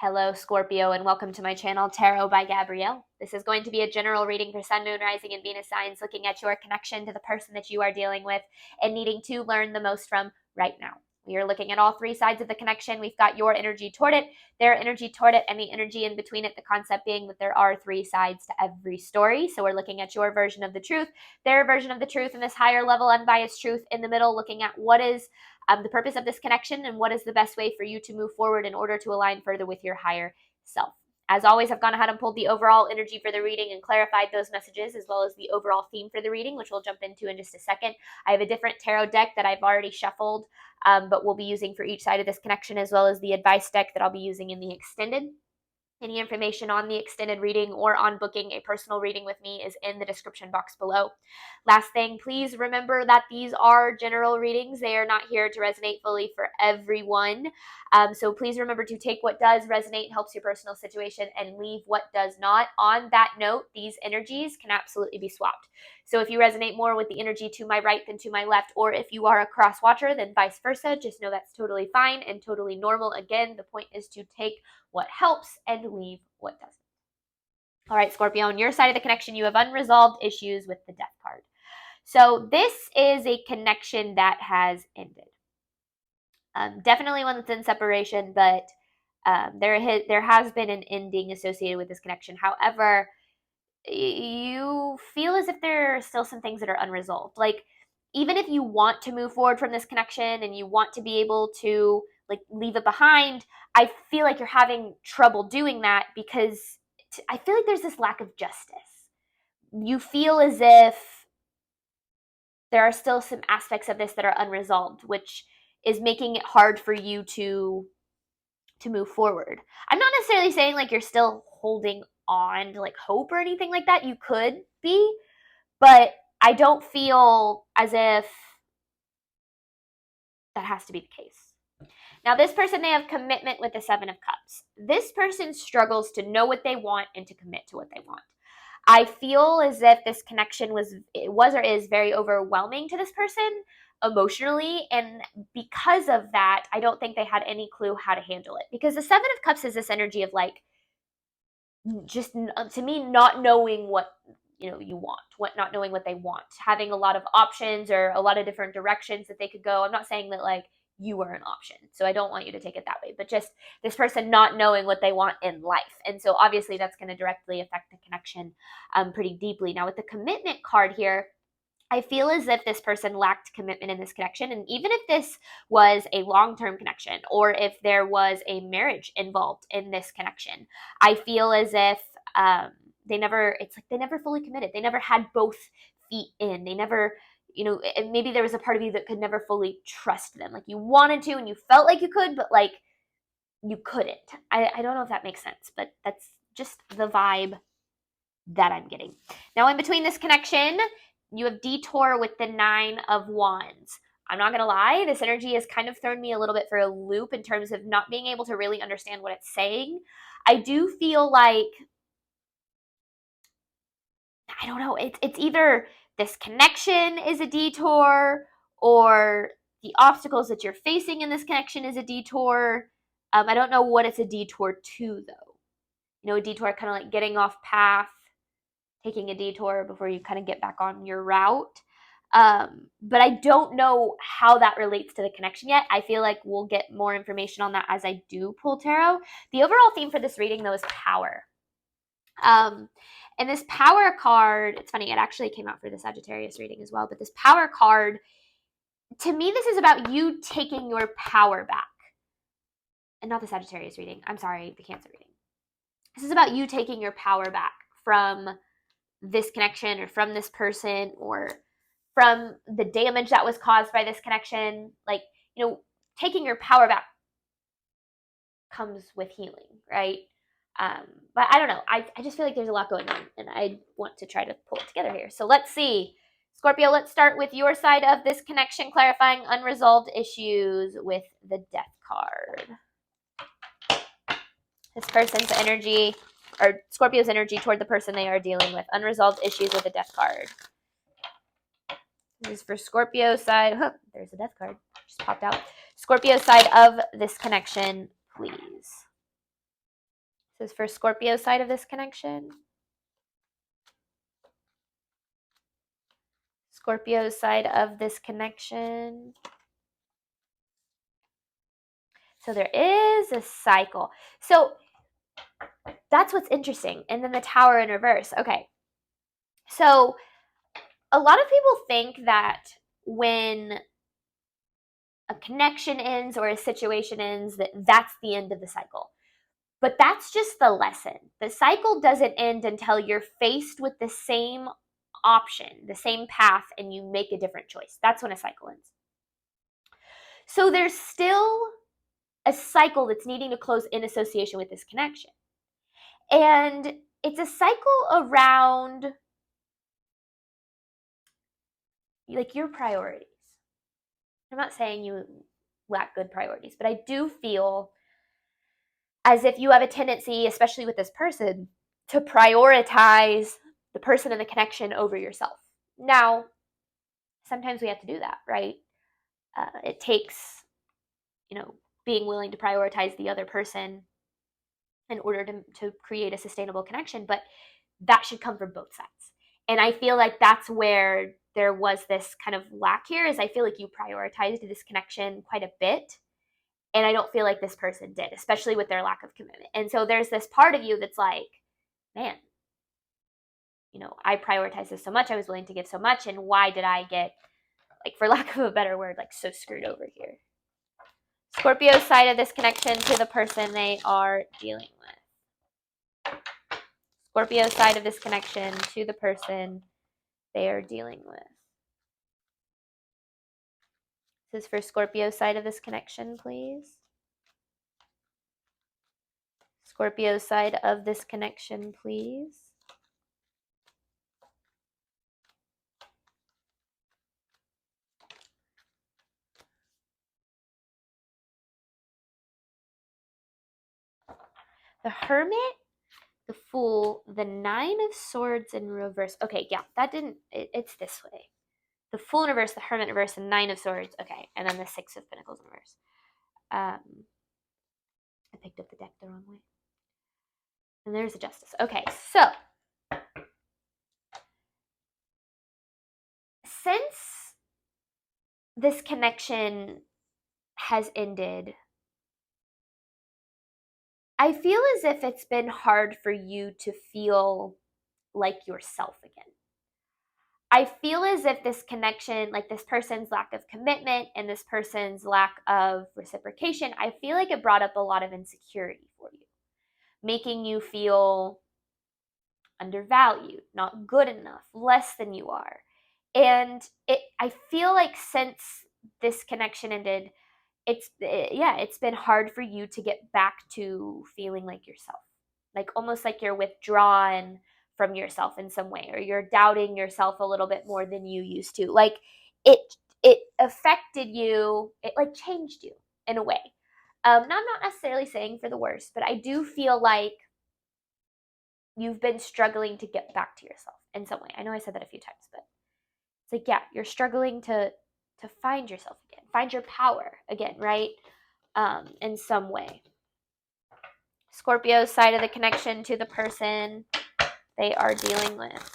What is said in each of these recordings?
Hello, Scorpio, and welcome to my channel, Tarot by Gabrielle. This is going to be a general reading for Sun, Moon, Rising, and Venus signs, looking at your connection to the person that you are dealing with and needing to learn the most from right now. We are looking at all three sides of the connection. We've got your energy toward it, their energy toward it, and the energy in between it, the concept being that there are three sides to every story. So we're looking at your version of the truth, their version of the truth, and this higher level unbiased truth in the middle, looking at what is the purpose of this connection and what is the best way for you to move forward in order to align further with your higher self. As always, I've gone ahead and pulled the overall energy for the reading and clarified those messages, as well as the overall theme for the reading, which we'll jump into in just a second. I have a different tarot deck that I've already shuffled, but we'll be using for each side of this connection, as well as the advice deck that I'll be using in the extended. Any information on the extended reading or on booking a personal reading with me is in the description box below. Last thing, please remember that these are general readings. They are not here to resonate fully for everyone. So please remember to take what does resonate, helps your personal situation, and leave what does not. On that note, these energies can absolutely be swapped. So if you resonate more with the energy to my right than to my left, or if you are a cross watcher, then vice versa, just know that's totally fine and totally normal. Again, the point is to take what helps and leave what doesn't. All right, Scorpio, on your side of the connection, you have unresolved issues with the Death card. So this is a connection that has ended. Definitely one that's in separation, but there has been an ending associated with this connection. However, you feel as if there are still some things that are unresolved. Like, even if you want to move forward from this connection and you want to be able to like leave it behind, I feel like you're having trouble doing that because I feel like there's this lack of justice. You feel as if there are still some aspects of this that are unresolved, which is making it hard for you to move forward. I'm not necessarily saying like you're still holding on to like hope or anything like that. You could be, but I don't feel as if that has to be the case. Now, this person, they have commitment with the Seven of Cups. This person struggles to know what they want and to commit to what they want. I feel as if this connection was or is very overwhelming to this person emotionally, and because of that, I don't think they had any clue how to handle it. Because the Seven of Cups is this energy of like, just to me, not knowing what you want, not knowing what they want, having a lot of options or a lot of different directions that they could go. I'm not saying that like you are an option, so I don't want you to take it that way, but just this person not knowing what they want in life. And so obviously that's going to directly affect the connection pretty deeply. Now with the commitment card here, I feel as if this person lacked commitment in this connection. And even if this was a long-term connection or if there was a marriage involved in this connection, I feel as if they never fully committed. They never had both feet in. They never, maybe there was a part of you that could never fully trust them. Like you wanted to and you felt like you could, but like you couldn't. I don't know if that makes sense, but that's just the vibe that I'm getting. Now in between this connection, you have detour with the Nine of Wands. I'm not going to lie, this energy has kind of thrown me a little bit for a loop in terms of not being able to really understand what it's saying. I do feel like, I don't know, it's either this connection is a detour or the obstacles that you're facing in this connection is a detour. I don't know what it's a detour to, though. A detour kind of like getting off path, taking a detour before you kind of get back on your route. But I don't know how that relates to the connection yet. I feel like we'll get more information on that as I do pull tarot. The overall theme for this reading, though, is power. And this power card, it's funny, it actually came out for the Sagittarius reading as well, but this power card, to me, this is about you taking your power back. And not the Sagittarius reading. I'm sorry, the Cancer reading. This is about you taking your power back from this connection or from this person or from the damage that was caused by this connection. Like, taking your power back comes with healing, right? But I don't know. I just feel like there's a lot going on and I want to try to pull it together here. So let's see. Scorpio, let's start with your side of this connection, clarifying unresolved issues with the Death card. This person's energy, or Scorpio's energy toward the person they are dealing with. Unresolved issues with the Death card. This is for Scorpio's side. Oh, there's a Death card. Just popped out. Scorpio's side of this connection, please. This is for Scorpio side of this connection. Scorpio side of this connection. So there is a cycle. So that's what's interesting. And then the Tower in reverse. Okay. So a lot of people think that when a connection ends or a situation ends, that's the end of the cycle. But that's just the lesson. The cycle doesn't end until you're faced with the same option, the same path, and you make a different choice. That's when a cycle ends. So there's still a cycle that's needing to close in association with this connection. And it's a cycle around like your priorities. I'm not saying you lack good priorities, but I do feel as if you have a tendency, especially with this person, to prioritize the person and the connection over yourself. Now, sometimes we have to do that, right? It takes, being willing to prioritize the other person in order to create a sustainable connection, but that should come from both sides. And I feel like that's where there was this kind of lack here, is I feel like you prioritized this connection quite a bit. And I don't feel like this person did, especially with their lack of commitment. And so there's this part of you that's like, man, I prioritized this so much. I was willing to give so much. And why did I get, like, for lack of a better word, like so screwed over here? Scorpio side of this connection to the person they are dealing with. Scorpio side of this connection to the person they are dealing with. This is for Scorpio side of this connection, please. Scorpio side of this connection, please. The Hermit, the Fool, the Nine of Swords in reverse. Okay, yeah, that didn't, it's this way. The Fool in reverse, the Hermit in reverse, the Nine of Swords. Okay, and then the Six of Pentacles in reverse. I picked up the deck the wrong way. And there's the Justice. Okay, so since this connection has ended, I feel as if it's been hard for you to feel like yourself again. I feel as if this connection, like this person's lack of commitment and this person's lack of reciprocation, I feel like it brought up a lot of insecurity for you, making you feel undervalued, not good enough, less than you are. And I feel like since this connection ended, it's been hard for you to get back to feeling like yourself, like almost like you're withdrawn from yourself in some way, or you're doubting yourself a little bit more than you used to. Like it affected you, it like changed you in a way. Not necessarily saying for the worst, but I do feel like you've been struggling to get back to yourself in some way. I know I said that a few times, but it's like, yeah, you're struggling to find yourself again, find your power again, right? In some way. Scorpio side of the connection to the person they are dealing with.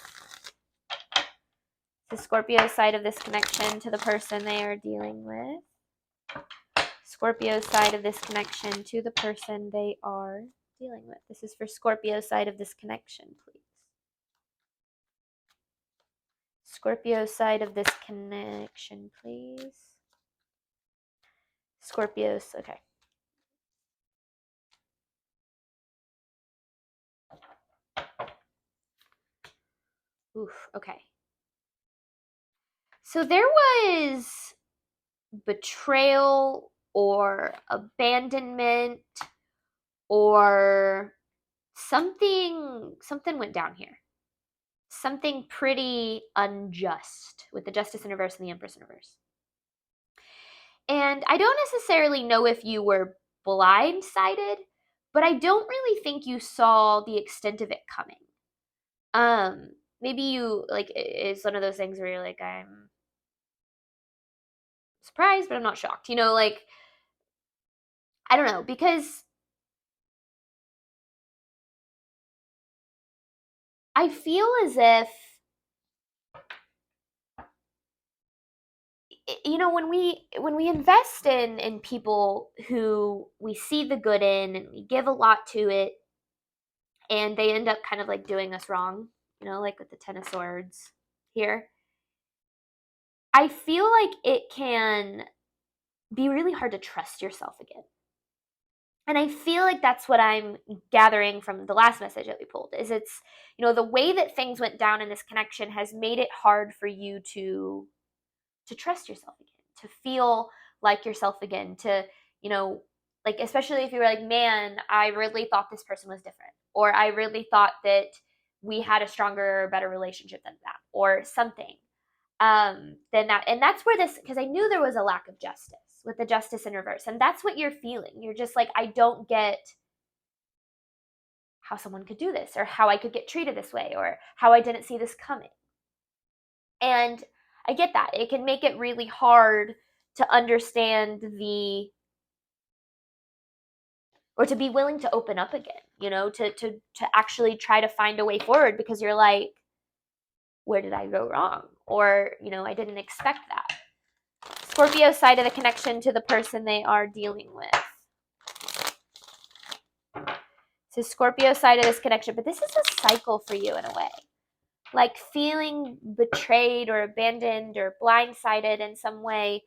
The Scorpio side of this connection to the person they are dealing with. Scorpio side of this connection to the person they are dealing with. This is for Scorpio side of this connection, please. Scorpio side of this connection, please. Scorpios, okay. Oof, okay. So there was betrayal or abandonment or something went down here. Something pretty unjust with the Justice in reverse and the Empress in reverse. And I don't necessarily know if you were blindsided, but I don't really think you saw the extent of it coming. Maybe you, like, it's one of those things where you're like, I'm surprised, but I'm not shocked. Like, I don't know, because I feel as if, when we invest in people who we see the good in and we give a lot to it, and they end up kind of like doing us wrong, like with the Ten of Swords here, I feel like it can be really hard to trust yourself again. And I feel like that's what I'm gathering from the last message that we pulled, is it's, the way that things went down in this connection has made it hard for you to trust yourself again, to feel like yourself again, to, like, especially if you were like, man, I really thought this person was different, or I really thought that we had a stronger, better relationship than that, or something, than that. And that's where this, because I knew there was a lack of justice with the Justice in reverse. And that's what you're feeling. You're just like, I don't get how someone could do this, or how I could get treated this way, or how I didn't see this coming. And I get that. It can make it really hard to understand or to be willing to open up again, to actually try to find a way forward, because you're like, where did I go wrong? Or, I didn't expect that. Scorpio's side of the connection to the person they are dealing with. So Scorpio's side of this connection, but this is a cycle for you in a way. Like feeling betrayed or abandoned or blindsided in some way.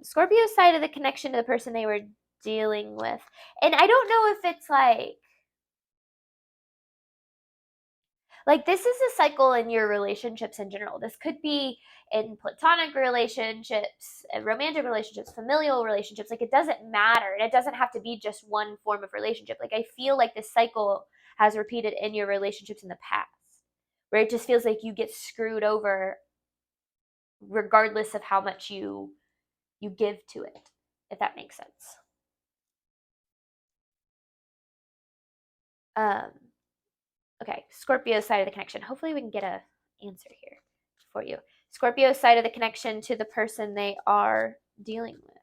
Scorpio's side of the connection to the person they were dealing with. And I don't know if it's like this is a cycle in your relationships in general. This could be in platonic relationships, romantic relationships, familial relationships. Like, it doesn't matter. And it doesn't have to be just one form of relationship. Like, I feel like this cycle has repeated in your relationships in the past, where it just feels like you get screwed over regardless of how much you give to it, if that makes sense. Okay, Scorpio's side of the connection. Hopefully we can get a answer here for you. Scorpio's side of the connection to the person they are dealing with.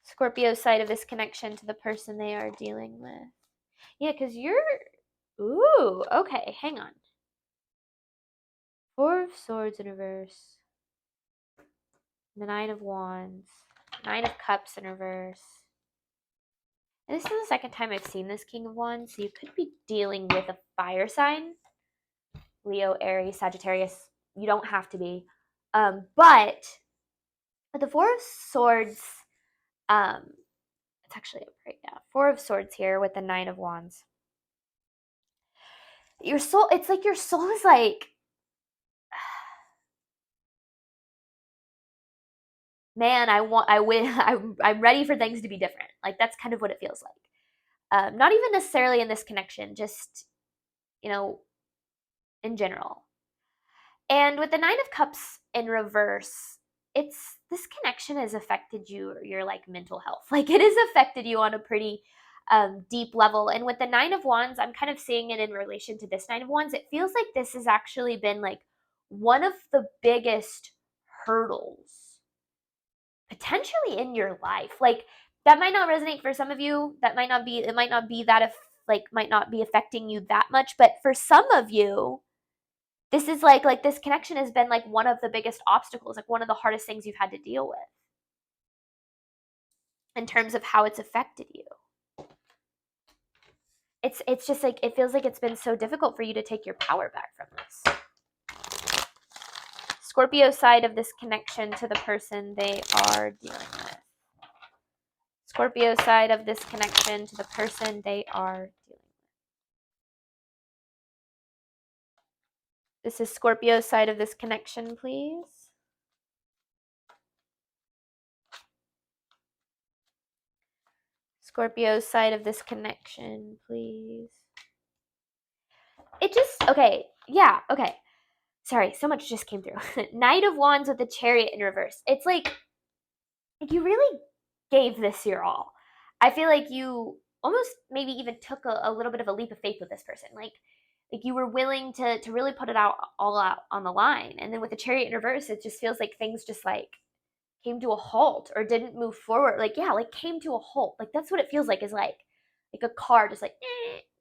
Scorpio's side of this connection to the person they are dealing with. Yeah, because ooh, okay, hang on. Four of Swords in reverse. The Nine of Wands. Nine of Cups in reverse. And this is the second time I've seen this King of Wands, so you could be dealing with a fire sign. Leo, Aries, Sagittarius. You don't have to be. But the Four of Swords, it's actually up right now. Four of Swords here with the Nine of Wands. Your soul, it's like your soul is like, man, I'm ready for things to be different. Like, that's kind of what it feels like. Not even necessarily in this connection, just, in general. And with the Nine of Cups in reverse, this connection has affected your like mental health. Like, it has affected you on a pretty deep level. And with the Nine of Wands, I'm kind of seeing it in relation to this Nine of Wands. It feels like this has actually been like one of the biggest hurdles potentially in your life. Like, that might not resonate for some of you. It might not be that, if like, might not be affecting you that much, but for some of you, this is like this connection has been like one of the biggest obstacles, like one of the hardest things you've had to deal with in terms of how it's affected you. It's just like, it feels like it's been so difficult for you to take your power back from this. Scorpio side of this connection to the person they are dealing with. Scorpio side of this connection to the person they are dealing with. This is Scorpio side of this connection, please. Scorpio's side of this connection, please. It just, okay, yeah, okay. Sorry, so much just came through. Knight of Wands with the Chariot in reverse. It's like you really gave this your all. I feel like you almost maybe even took a little bit of a leap of faith with this person. Like you were willing to really put it all out on the line. And then with the Chariot in reverse, it just feels like things just like came to a halt or didn't move forward. Like, yeah, like came to a halt. Like, that's what it feels like, is like a car just like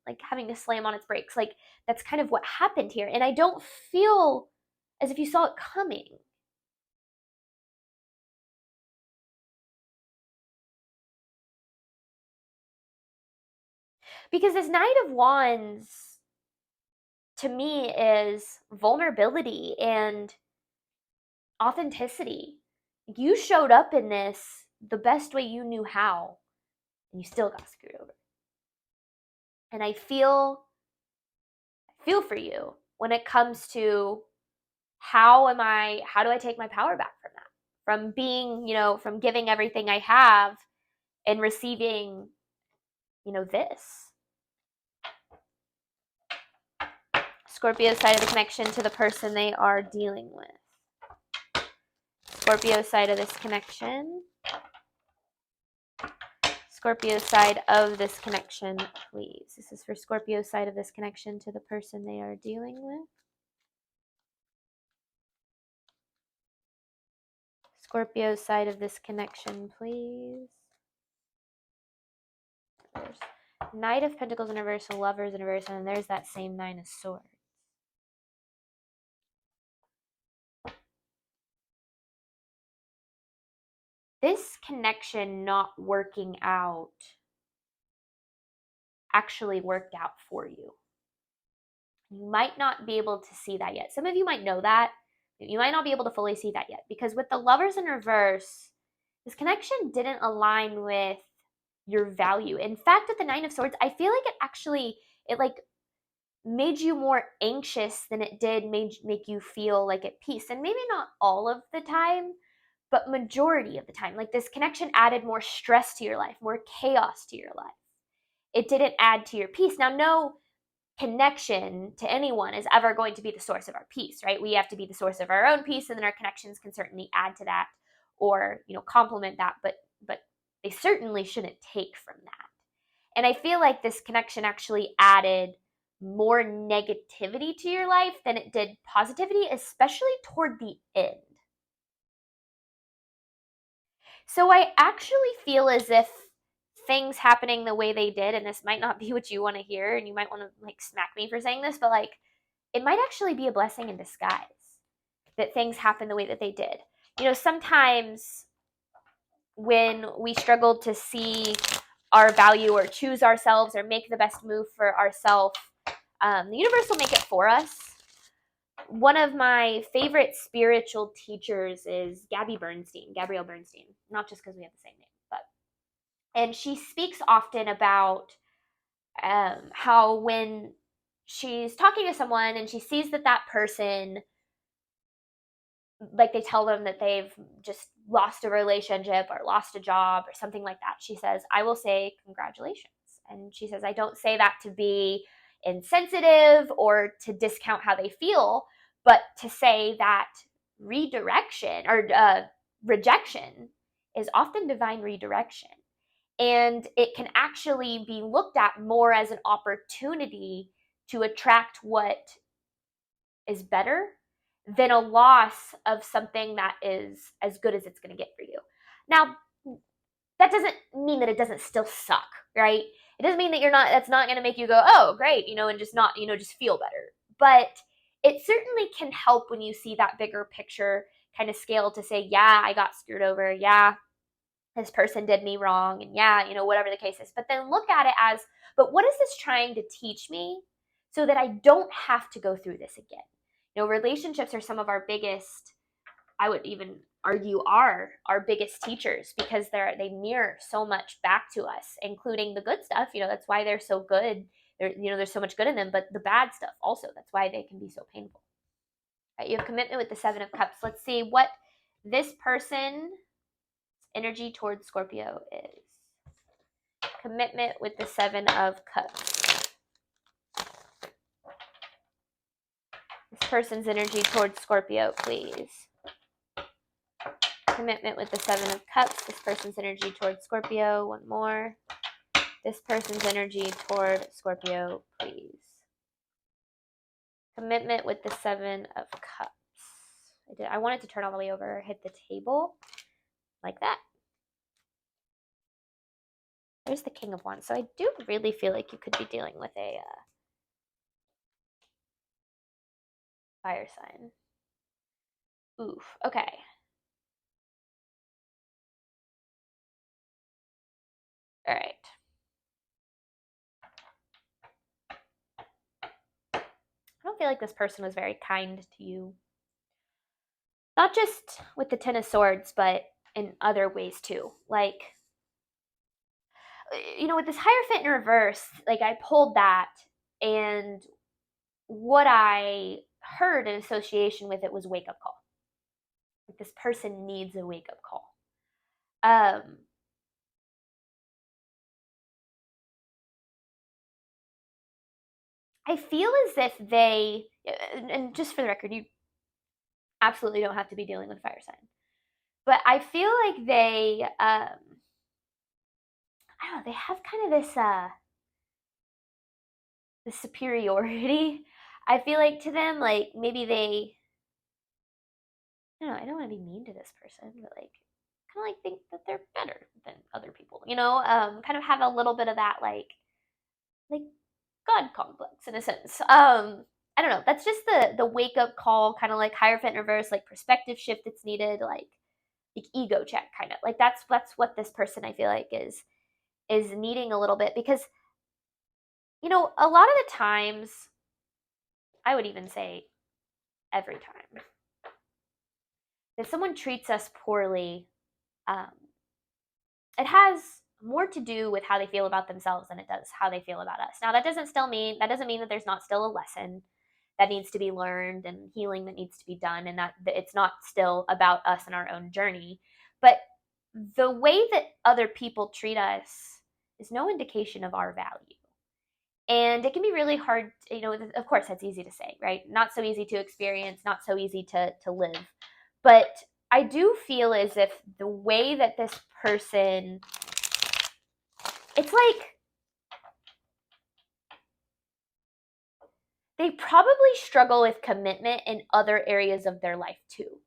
like having to slam on its brakes. Like that's kind of what happened here. And I don't feel as if you saw it coming. Because this Knight of Wands to me is vulnerability and authenticity. You showed up in this the best way you knew how, and you still got screwed over. And I feel for you when it comes to how do I take my power back from that? From being, from giving everything I have and receiving, this. Scorpio side of the connection to the person they are dealing with. Scorpio side of this connection. Scorpio side of this connection, please. This is for Scorpio side of this connection to the person they are dealing with. Scorpio side of this connection, please. There's Knight of Pentacles in reverse, Lovers in reverse, and there's that same Nine of Swords. This connection not working out actually worked out for you. You might not be able to see that yet. Some of you might know that. You might not be able to fully see that yet, because with the Lovers in reverse, this connection didn't align with your value. In fact, with the Nine of Swords, I feel like it like made you more anxious than it did make you feel like at peace. And maybe not all of the time, but majority of the time. Like this connection added more stress to your life, more chaos to your life. It didn't add to your peace. Now, no connection to anyone is ever going to be the source of our peace, right? We have to be the source of our own peace, and then our connections can certainly add to that or, complement that, but they certainly shouldn't take from that. And I feel like this connection actually added more negativity to your life than it did positivity, especially toward the end. So I actually feel as if things happening the way they did, and this might not be what you want to hear, and you might want to like smack me for saying this, but like it might actually be a blessing in disguise that things happen the way that they did. Sometimes when we struggle to see our value or choose ourselves or make the best move for ourselves, the universe will make it for us. One of my favorite spiritual teachers is Gabrielle Bernstein, not just because we have the same name, and she speaks often about how when she's talking to someone and she sees that person, like they tell them that they've just lost a relationship or lost a job or something like that, she says, I will say congratulations. And she says, I don't say that to be insensitive or to discount how they feel, but to say that redirection or rejection is often divine redirection. And it can actually be looked at more as an opportunity to attract what is better than a loss of something that is as good as it's going to get for you. Now, that doesn't mean that it doesn't still suck, right? It doesn't mean that that's not going to make you go, oh, great, and just not, just feel better. But it certainly can help when you see that bigger picture kind of scale to say, yeah, I got screwed over. Yeah, this person did me wrong. And yeah, whatever the case is. But then look at it as, but what is this trying to teach me so that I don't have to go through this again? Relationships are some of our biggest, I would even argue are our biggest teachers, because they mirror so much back to us, including the good stuff. That's why they're so good. There's so much good in them, but the bad stuff also, that's why they can be so painful. Right, you have commitment with the Seven of Cups. Let's see what this person's energy towards Scorpio is. Commitment with the Seven of Cups. This person's energy towards Scorpio, please. Commitment with the Seven of Cups. This person's energy towards Scorpio. One more. This person's energy toward Scorpio, please. Commitment with the Seven of Cups. I wanted to turn all the way over, hit the table like that. There's the King of Wands. So I do really feel like you could be dealing with a fire sign. Oof. Okay. All right. I don't feel like this person was very kind to you. Not just with the Ten of Swords, but in other ways too. Like, with this Hierophant in reverse, like I pulled that, and what I heard in association with it was wake up call. Like this person needs a wake up call. I feel as if they, and just for the record, you absolutely don't have to be dealing with fire sign, but I feel like they, I don't know, they have kind of this superiority. I feel like to them, like maybe they, I don't know, I don't want to be mean to this person, but like kind of like think that they're better than other people, kind of have a little bit of that like God complex in a sense. I don't know. That's just the wake up call, kind of like Hierophant in reverse, like perspective shift that's needed, like ego check, kind of like that's what this person I feel like is needing a little bit because a lot of the times, I would even say every time, if someone treats us poorly, um, it has more to do with how they feel about themselves than it does how they feel about us. Now that doesn't mean that there's not still a lesson that needs to be learned and healing that needs to be done, and that it's not still about us and our own journey. But the way that other people treat us is no indication of our value. And it can be really hard, of course, that's easy to say, right? Not so easy to experience, not so easy to live. But I do feel as if the way that this person, it's like they probably struggle with commitment in other areas of their life too,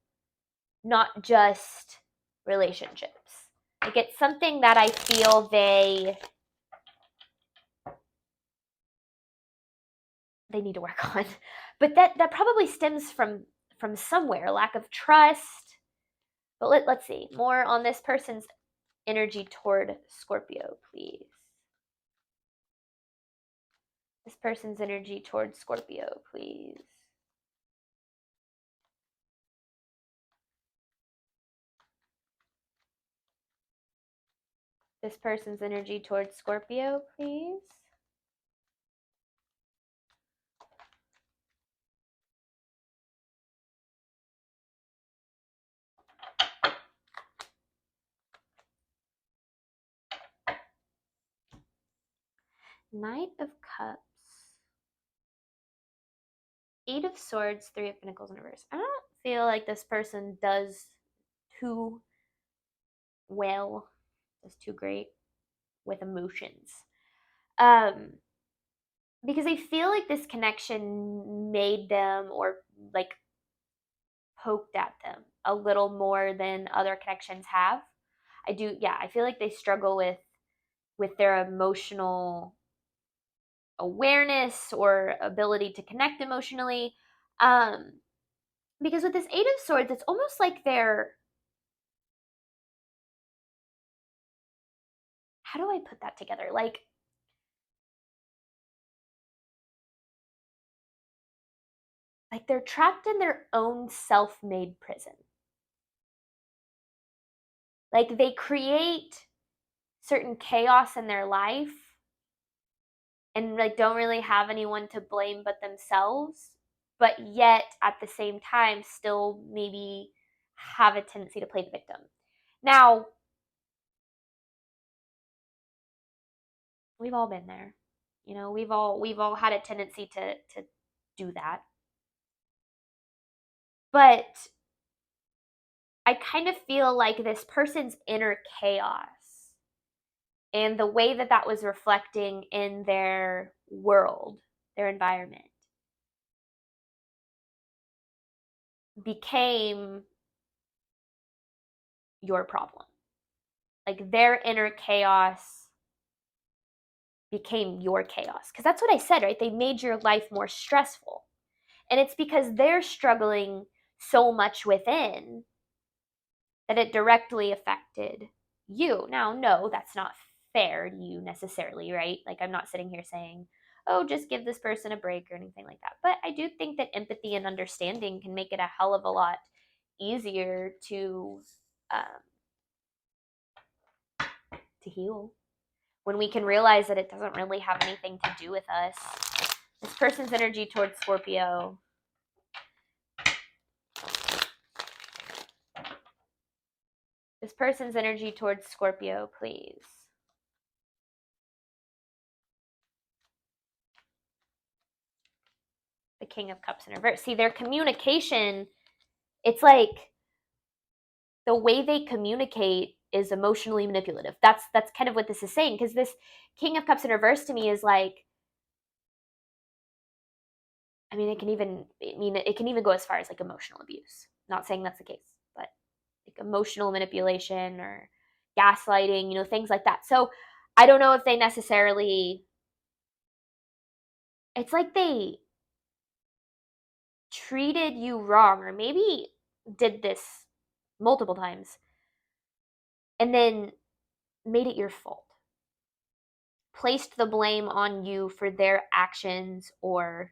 not just relationships. Like it's something that I feel they need to work on. But that probably stems from somewhere, lack of trust. But let's see more on this person's energy toward Scorpio, please. This person's energy toward Scorpio, please. This person's energy towards Scorpio, please. Knight of Cups. Eight of Swords, Three of Pentacles in reverse. I don't feel like this person does too well, does too great with emotions. Because I feel like this connection made them or like poked at them a little more than other connections have. I feel like they struggle with their emotional awareness or ability to connect emotionally. Because with this Eight of Swords, it's almost like they're, how do I put that together? Like they're trapped in their own self-made prison. Like they create certain chaos in their life and like don't really have anyone to blame but themselves, but yet at the same time still maybe have a tendency to play the victim. Now, we've all been there. We've all had a tendency to do that. But I kind of feel like this person's inner chaos and the way that that was reflecting in their world, their environment, became your problem. Like their inner chaos became your chaos. Because that's what I said, right? They made your life more stressful. And it's because they're struggling so much within that it directly affected you. Now, no, that's not fair to you necessarily, right? Like, I'm not sitting here saying, oh, just give this person a break or anything like that. But I do think that empathy and understanding can make it a hell of a lot easier um, to heal when we can realize that it doesn't really have anything to do with us. This person's energy towards Scorpio. This person's energy towards Scorpio, please. The King of Cups in reverse. See, their communication, it's like the way they communicate is emotionally manipulative. That's kind of what this is saying, because this King of Cups in reverse to me is like, it can even go as far as like emotional abuse. Not saying that's the case, but like emotional manipulation or gaslighting, things like that. So I don't know if they necessarily, it's like they treated you wrong, or maybe did this multiple times and then made it your fault. Placed the blame on you for their actions or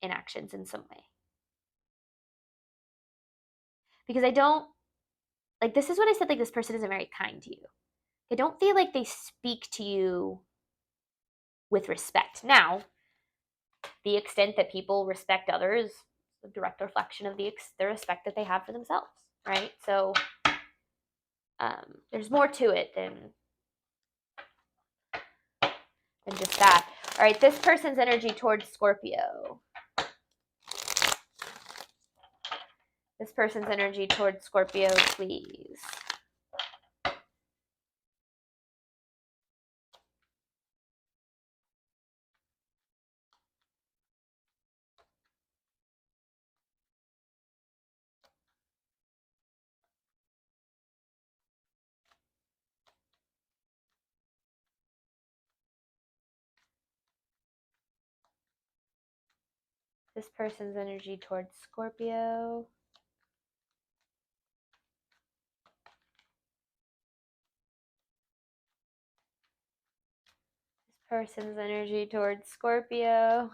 inactions in some way. Because I don't, like, this is what I said, like, this person isn't very kind to you. I don't feel like they speak to you with respect. Now, the extent that people respect others is a direct reflection of the respect that they have for themselves, right? So there's more to it than just that. All right, this person's energy towards Scorpio. This person's energy towards Scorpio, please. This person's energy towards Scorpio. This person's energy towards Scorpio.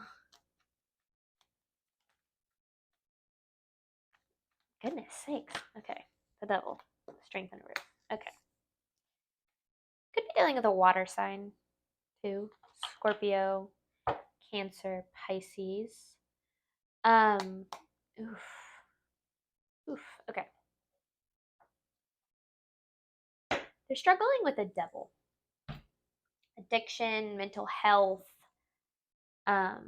Goodness sakes. Okay. The Devil. Strength and reverse. Okay. Could be dealing with a water sign too. Scorpio, Cancer, Pisces. Oof. Okay. They're struggling with the devil. Addiction, mental health. I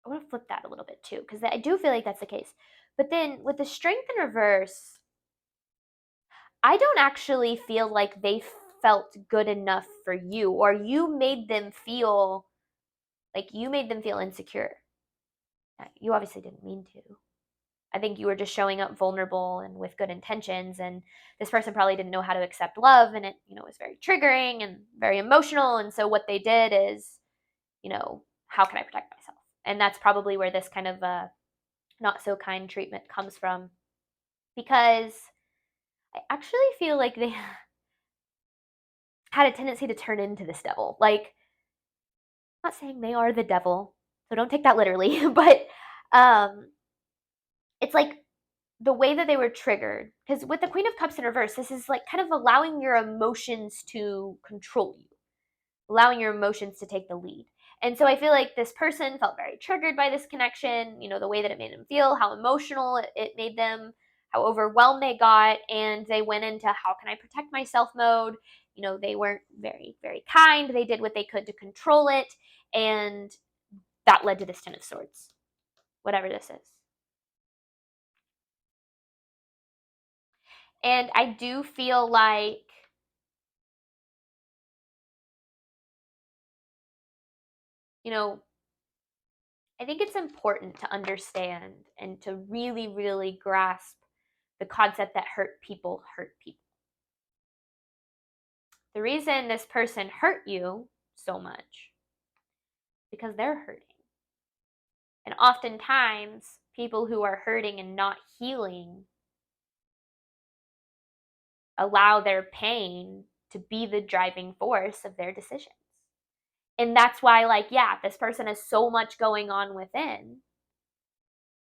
want to flip that a little bit too, because I do feel like that's the case. But then with the Strength in reverse, I don't actually feel like they felt good enough for you, or you made them feel insecure. You obviously didn't mean to. I think you were just showing up vulnerable and with good intentions, and this person probably didn't know how to accept love, and it, was very triggering and very emotional. And so what they did is, how can I protect myself? And that's probably where this kind of not so kind treatment comes from, because I actually feel like they had a tendency to turn into this devil. Like, I'm not saying they are the devil, so don't take that literally, but it's like the way that they were triggered, because with the Queen of Cups in reverse, this is like kind of allowing your emotions to control you, allowing your emotions to take the lead. And so I feel like this person felt very triggered by this connection, the way that it made them feel, how emotional it made them, how overwhelmed they got, and they went into how can I protect myself mode. They weren't very, very kind. They did what they could to control it, and that led to this Ten of Swords, whatever this is. And I do feel like I think it's important to understand and to really, really grasp the concept that hurt people hurt people. The reason this person hurt you so much because they're hurting. And oftentimes, people who are hurting and not healing allow their pain to be the driving force of their decisions. And that's why, like, yeah, this person has so much going on within.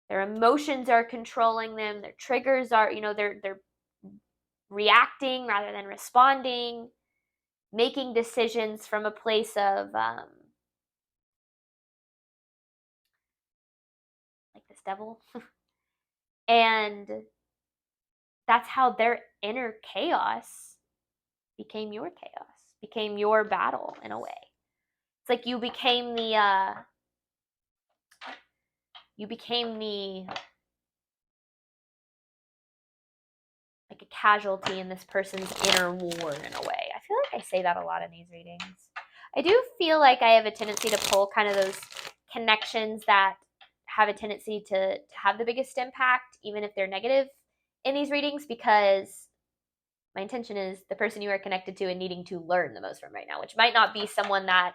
Their emotions are controlling them. Their triggers are, they're reacting rather than responding, making decisions from a place of, like this devil. And that's how their inner chaos became your chaos, became your battle in a way. It's like you became the like a casualty in this person's inner war in a way. I feel like I say that a lot in these readings. I do feel like I have a tendency to pull kind of those connections that have a tendency to have the biggest impact, even if they're negative in these readings, because my intention is the person you are connected to and needing to learn the most from right now, which might not be someone that,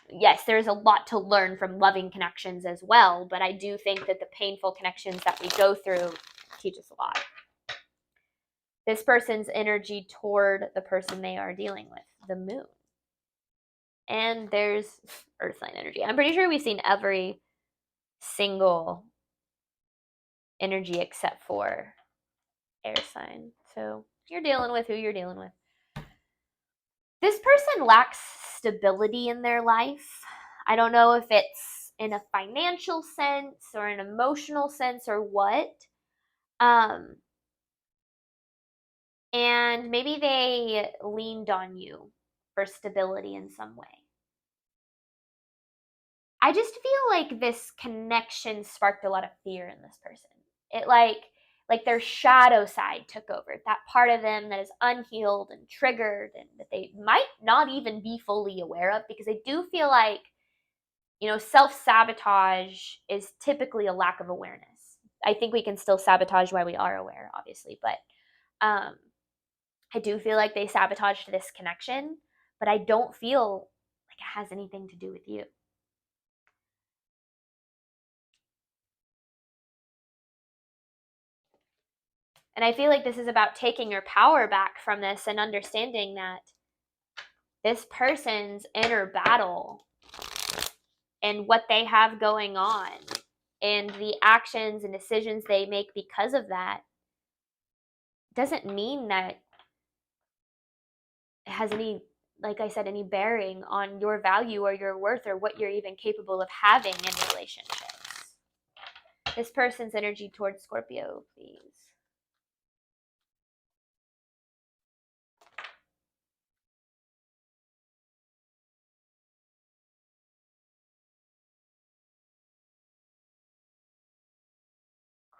yes, there's a lot to learn from loving connections as well, but I do think that the painful connections that we go through teach us a lot. This person's energy toward the person they are dealing with, the moon. And there's earth sign energy. I'm pretty sure we've seen every single energy except for air sign. So you're dealing with who you're dealing with. This person lacks stability in their life. I don't know if it's in a financial sense or an emotional sense or what. And maybe they leaned on you for stability in some way. I just feel like this connection sparked a lot of fear in this person. It like their shadow side took over, that part of them that is unhealed and triggered and that they might not even be fully aware of, because I do feel like, self-sabotage is typically a lack of awareness. I think we can still sabotage while we are aware, obviously, but I do feel like they sabotaged this connection, but I don't feel like it has anything to do with you. And I feel like this is about taking your power back from this and understanding that this person's inner battle and what they have going on and the actions and decisions they make because of that doesn't mean that it has any, like I said, any bearing on your value or your worth or what you're even capable of having in relationships. This person's energy towards Scorpio, please.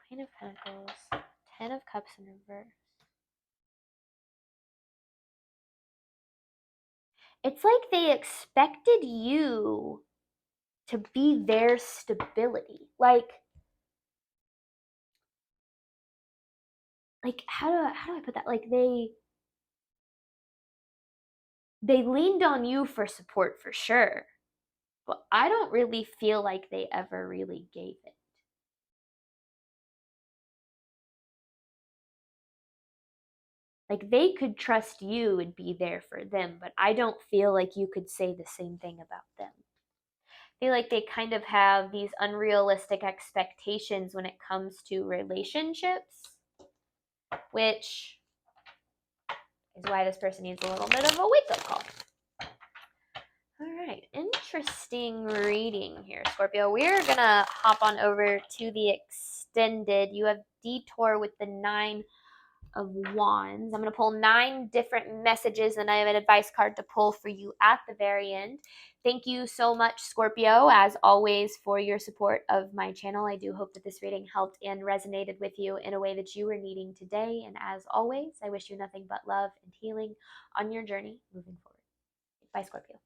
Queen of Pentacles, 10 of Cups in reverse. It's like they expected you to be their stability. Like how do I put that? Like they leaned on you for support for sure, but I don't really feel like they ever really gave it. Like they could trust you and be there for them, but I don't feel like you could say the same thing about them. I feel like they kind of have these unrealistic expectations when it comes to relationships, which is why this person needs a little bit of a wake-up call. All right, interesting reading here, Scorpio. We're going to hop on over to the extended. You have Detour with the 9 of Wands. I'm going to pull 9 different messages, and I have an advice card to pull for you at the very end. Thank you so much, Scorpio, as always, for your support of my channel. I do hope that this reading helped and resonated with you in a way that you were needing today. And as always, I wish you nothing but love and healing on your journey moving forward. Bye, Scorpio.